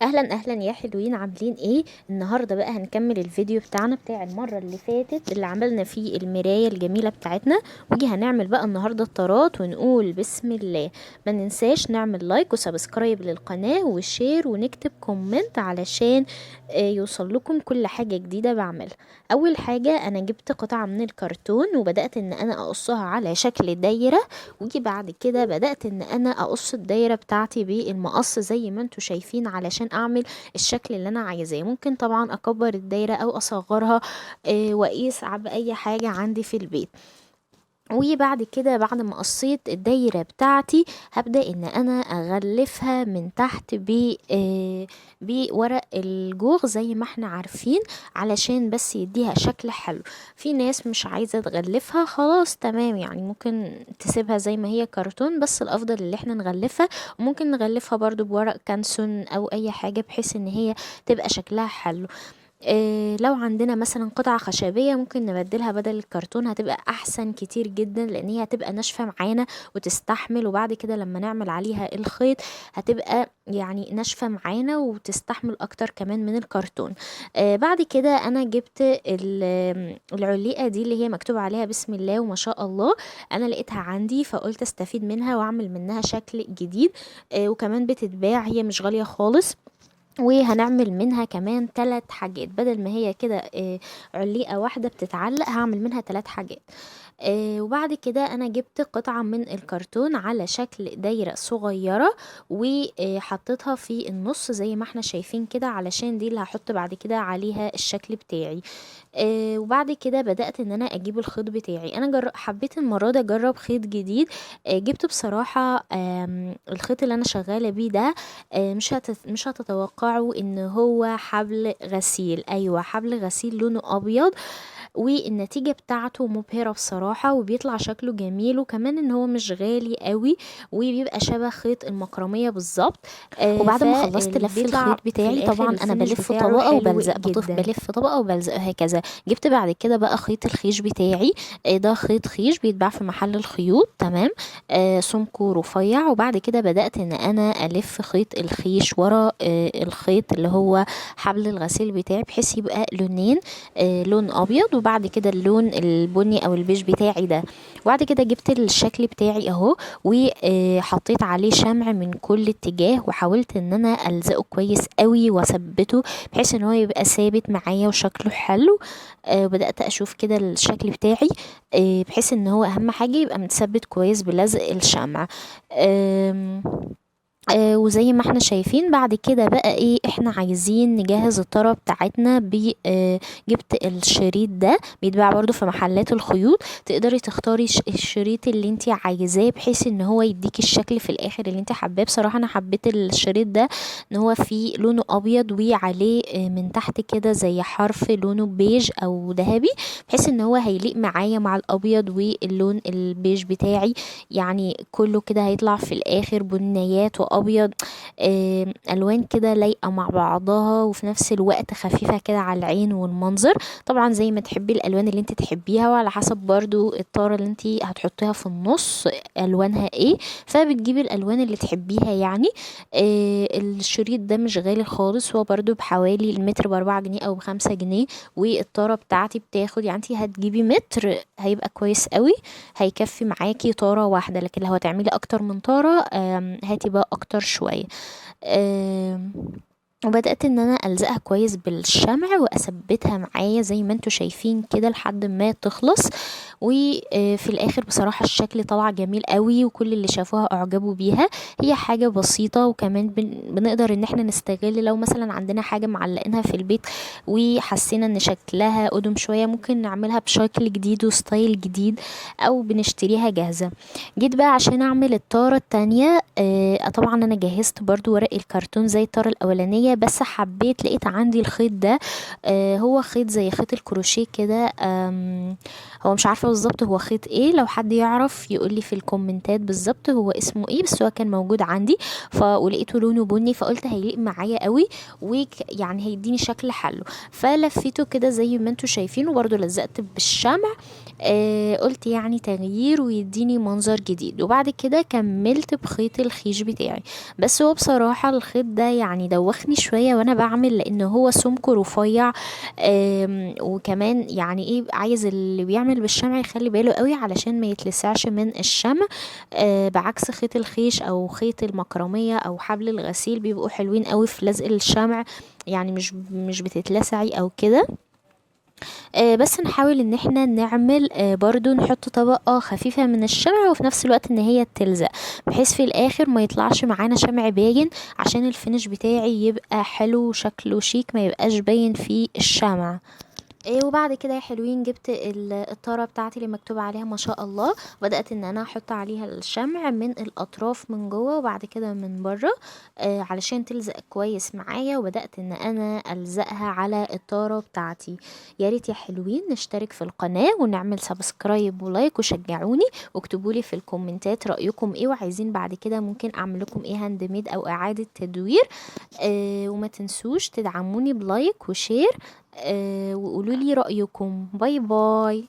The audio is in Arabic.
اهلا اهلا يا حلوين، عاملين ايه؟ النهارده بقى هنكمل الفيديو بتاعنا بتاع المره اللي فاتت اللي عملنا فيه المرايه الجميله بتاعتنا. ودي هنعمل بقى النهارده الطارات ونقول بسم الله. ما ننساش نعمل لايك وسبسكرايب للقناه وشير ونكتب كومنت علشان يوصل لكم كل حاجه جديده بعملها. اول حاجه انا جبت قطعه من الكرتون وبدات ان انا اقصها على شكل دايره. وجي بعد كده بدات ان انا اقص الدايره بتاعتي بالمقص زي ما انتوا شايفين علشان اعمل الشكل اللي انا عايزاه. ممكن طبعا اكبر الدايره او اصغرها، واقيس باي حاجه عندي في البيت. وبعد كده بعد ما قصيت الدايرة بتاعتي هبدأ ان انا اغلفها من تحت بورق الجوغ زي ما احنا عارفين، علشان بس يديها شكل حلو. في ناس مش عايزة تغلفها، خلاص تمام، يعني ممكن تسيبها زي ما هي كرتون، بس الافضل اللي احنا نغلفها. وممكن نغلفها برضو بورق كانسون او اي حاجة بحيث ان هي تبقى شكلها حلو. لو عندنا مثلا قطعة خشبية ممكن نبدلها بدل الكرتون، هتبقى احسن كتير جدا لان هي هتبقى ناشفة معانا وتستحمل. وبعد كده لما نعمل عليها الخيط هتبقى يعني ناشفة معانا وتستحمل اكتر كمان من الكرتون. بعد كده انا جبت العليقة دي اللي هي مكتوب عليها بسم الله وما شاء الله. انا لقيتها عندي فقلت استفيد منها واعمل منها شكل جديد. وكمان بتتباع، هي مش غالية خالص. وهنعمل منها كمان 3 حاجات بدل ما هي كده عليقة واحدة بتتعلق، هعمل منها 3 حاجات. وبعد كده انا جبت قطعة من الكرتون على شكل دايرة صغيرة وحطيتها في النص زي ما احنا شايفين كده، علشان دي اللي هحط بعد كده عليها الشكل بتاعي. وبعد كده بدأت ان انا اجيب الخيط بتاعي. انا حبيت المرة دي اجرب خيط جديد. جبت بصراحة الخيط اللي انا شغالة بيه ده. مش هتتوقعوا ان هو حبل غسيل. ايوه، حبل غسيل لونه ابيض. والنتيجة بتاعته مبهرة بصراحة، وبيطلع شكله جميل، وكمان ان هو مش غالي قوي، وبيبقى شبه خيط المكرمية بالظبط. وبعد ما خلصت لف فبيطلع الخيط في بتاعي الاخر طبعا انا الفينش بلف بتاعه طبقه حلو وبلزق، جدا. بلف طبقه وبلزق هكذا. جبت بعد كده بقى خيط الخيش بتاعي. ده خيط خيش بيتباع في محل الخيوط، تمام. سمكه رفيع. وبعد كده بدأت ان انا الف خيط الخيش ورا الخيط اللي هو حبل الغسيل بتاعي، بحيث يبقى لونين، لون ابيض وبعد كده اللون البني او البيج بتاعي ده. وبعد كده جبت الشكل بتاعي اهو، وحطيت عليه شمع من كل اتجاه، وحاولت ان انا الزقه كويس قوي واثبته بحيث ان هو يبقى ثابت معايا وشكله حلو. وبدات اشوف كده الشكل بتاعي، بحيث ان هو اهم حاجه يبقى متثبت كويس بلزق الشمع. آم، وزي ما احنا شايفين بعد كده بقى ايه، احنا عايزين نجهز الطرة بتاعتنا جبت الشريط ده بيتباع برضو في محلات الخيوط. تقدري تختاري الشريط اللي انت عايزاه بحيث ان هو يديكي الشكل في الاخر اللي انت حباه. بصراحة انا حبيت الشريط ده ان هو فيه لونه ابيض وعليه من تحت كده زي حرف لونه بيج او ذهبي، بحيث ان هو هيليق معايا مع الابيض واللون البيج بتاعي. يعني كله كده هيطلع في الاخر بنيات وابيض، الوان كده لايقه مع بعضها وفي نفس الوقت خفيفه كده على العين والمنظر. طبعا زي ما تحبي الالوان اللي انت تحبيها، وعلى حسب برضو الطاره اللي انت هتحطيها في النص الوانها ايه، فبتجيبي الالوان اللي تحبيها يعني. الشريط ده مش غالي خالص، هو برضو بحوالي المتر ب4 جنيه او ب5 جنيه. والطاره بتاعتي بتاخد، يعني انت هتجيبي متر هيبقى كويس قوي، هيكفي معاكي طارة واحدة. لكن لو هتعملي اكتر من طارة هاتي بقى اكتر شوية. آم، وبدأت ان انا الزقها كويس بالشمع واثبتها معايا زي ما انتوا شايفين كده لحد ما تخلص. وفي الاخر بصراحة الشكل طلع جميل قوي وكل اللي شافوها اعجبوا بيها. هي حاجة بسيطة، وكمان بنقدر ان احنا نستغل لو مثلا عندنا حاجة معلقينها في البيت وحسينا ان شكلها قدم شوية، ممكن نعملها بشكل جديد وستايل جديد، او بنشتريها جاهزة. جيت بقى عشان اعمل الطارة التانية. طبعا انا جهزت برضو ورق الكرتون زي الطارة الاولانية، بس حبيت لقيت عندي الخيط ده. هو خيط زي خيط الكروشيه كده. هو مش عارفة بالظبط هو خيط ايه، لو حد يعرف يقولي في الكومنتات بالظبط هو اسمه ايه، بس هو كان موجود عندي. ولقيته لونه بني فقلت هيليق معايا قوي، ويعني هيديني شكل حلو. فلفيته كده زي ما انتوا شايفين، وبرضو لزقت بالشمع. قلت يعني تغيير ويديني منظر جديد. وبعد كده كملت بخيط الخيش بتاعي، بس هو بصراحة الخيط ده يعني دوخني شوية وانا بعمل، لان هو سمكه رفيع. وكمان يعني ايه، عايز اللي بيعمل بالشمع يخلي باله قوي علشان ما يتلسعش من الشمع. بعكس خيط الخيش او خيط المكرمية او حبل الغسيل بيبقوا حلوين قوي في لزق الشمع، يعني مش بتتلسعي او كده. بس نحاول ان احنا نعمل برضو نحط طبقة خفيفة من الشمع وفي نفس الوقت ان هي تلزق، بحيث في الاخر ما يطلعش معانا شمع باين، عشان الفينش بتاعي يبقى حلو وشكله شيك، ما يبقاش باين فيه الشمع. وبعد كده يا حلوين جبت الطاره بتاعتي اللي مكتوب عليها ما شاء الله، بدات ان انا احط عليها الشمع من الاطراف من جوه وبعد كده من بره، علشان تلزق كويس معايا، وبدات ان انا الزقها على الطاره بتاعتي. يا ريت يا حلوين نشترك في القناه ونعمل سبسكرايب ولايك وشجعوني، واكتبوا لي في الكومنتات رايكم ايه، وعايزين بعد كده ممكن اعمل لكم ايه هاند ميد او اعاده تدوير. وما تنسوش تدعموني بلايك وشير، وقولوا لي رأيكم. باي باي.